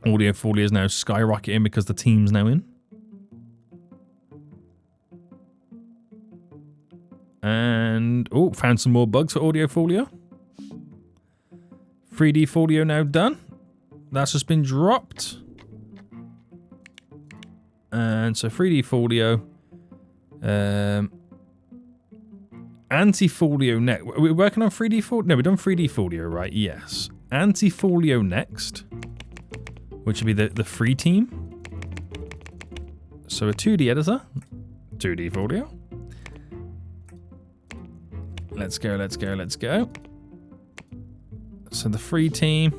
Audio folio is now skyrocketing because the team's now in. And, oh, found some more bugs for audio folio. 3D folio now done. That's just been dropped. And so 3D folio. Anti-folio next. We're working on 3D folio. No, we've done 3D folio, right? Yes. Anti-folio next. Which would be the free team. So a 2D editor. 2D folio. Let's go, let's go, let's go. So the free team.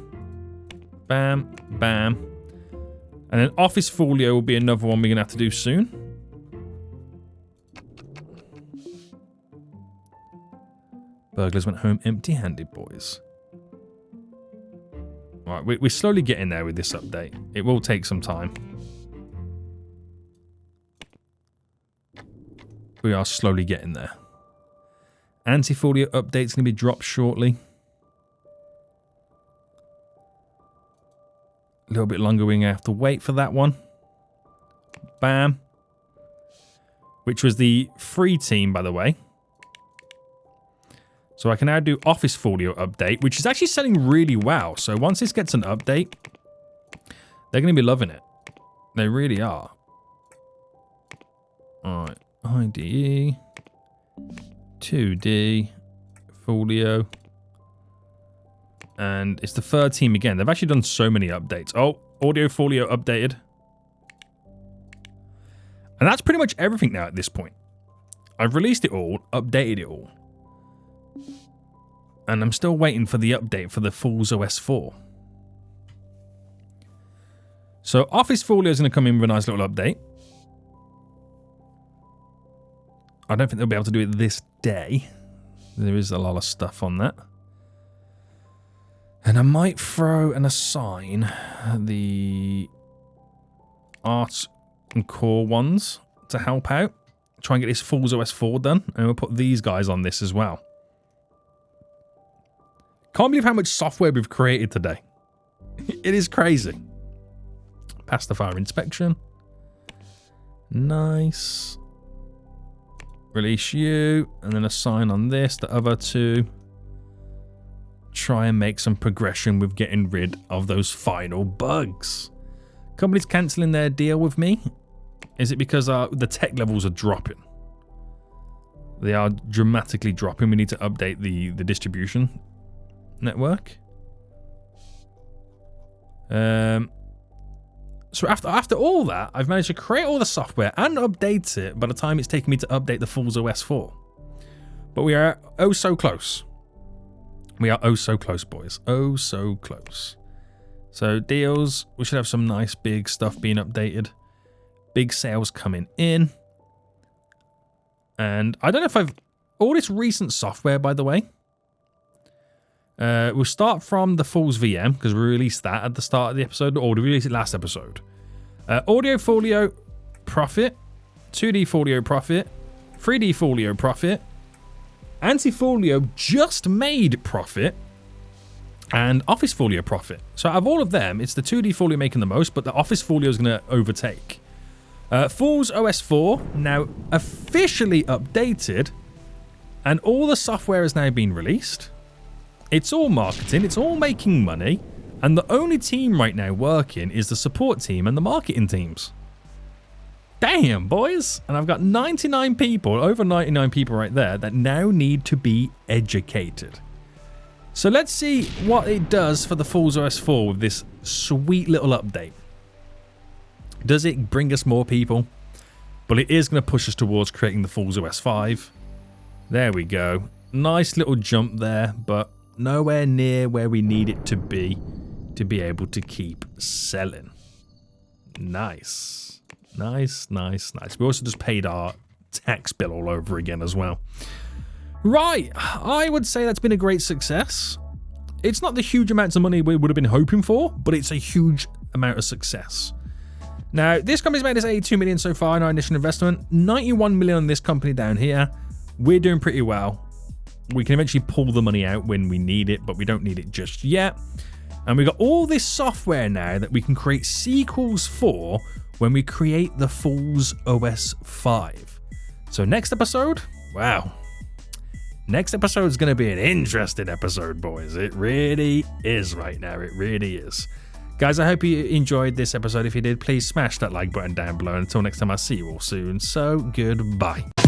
Bam, bam. And then office folio will be another one we're going to have to do soon. Burglars went home empty-handed, boys. Alright, we're slowly getting there with this update. It will take some time. We are slowly getting there. Anti-folio update's going to be dropped shortly. A little bit longer, we're going to have to wait for that one. Bam. Which was the free team, by the way. So I can now do Office Folio update, which is actually selling really well. So once this gets an update, they're going to be loving it. They really are. Alright, IDE, 2D, Folio. And it's the third team again. They've actually done so many updates. Oh, Audio Folio updated. And that's pretty much everything now at this point. I've released it all, updated it all. And I'm still waiting for the update for the Forza OS 4. So Office Folio is going to come in with a nice little update. I don't think they'll be able to do it this day. There is a lot of stuff on that. And I might throw and assign the art and core ones to help out. Try and get this Forza OS 4 done. And we'll put these guys on this as well. Can't believe how much software we've created today. It is crazy. Pass the fire inspection. Nice. Release you. And then assign on this, the other two. Try and make some progression with getting rid of those final bugs. Companies cancelling their deal with me. Is it because the tech levels are dropping? They are dramatically dropping. We need to update the distribution network. So after all that, I've managed to create all the software and update it by the time it's taken me to update the Forza OS 4. But we are oh so close. We are oh so close, boys. Oh so close. So deals, we should have some nice big stuff being updated. Big sales coming in. And I don't know if I've... All this recent software, by the way. We'll start from the Fool's VM, because we released that at the start of the episode, or we released it last episode. Audio Folio Profit, 2D Folio Profit, 3D Folio Profit, Antifolio just made profit, and Office Folio profit. So out of all of them, it's the 2D Folio making the most, but the Office Folio is going to overtake. Fool's OS 4 now officially updated, and all the software has now been released. It's all marketing, it's all making money, and the only team right now working is the support team and the marketing teams. Damn, boys! And I've got 99 people, over 99 people right there, that now need to be educated. So let's see what it does for the Fool's OS 4 with this sweet little update. Does it bring us more people? But it is going to push us towards creating the Fool's OS 5. There we go. Nice little jump there, but nowhere near where we need it to be able to keep selling. Nice. Nice, nice, nice. We also just paid our tax bill all over again as well. Right, I would say that's been a great success. It's not the huge amounts of money we would have been hoping for, but it's a huge amount of success. Now, this company's made us 82 million so far in our initial investment, 91 million on this company down here. We're doing pretty well. We can eventually pull the money out when we need it, but we don't need it just yet. And we've got all this software now that we can create sequels for when we create the Fool's OS 5. So next episode, wow. Next episode is going to be an interesting episode, boys. It really is right now. It really is. Guys, I hope you enjoyed this episode. If you did, please smash that like button down below. Until next time, I'll see you all soon. So, goodbye.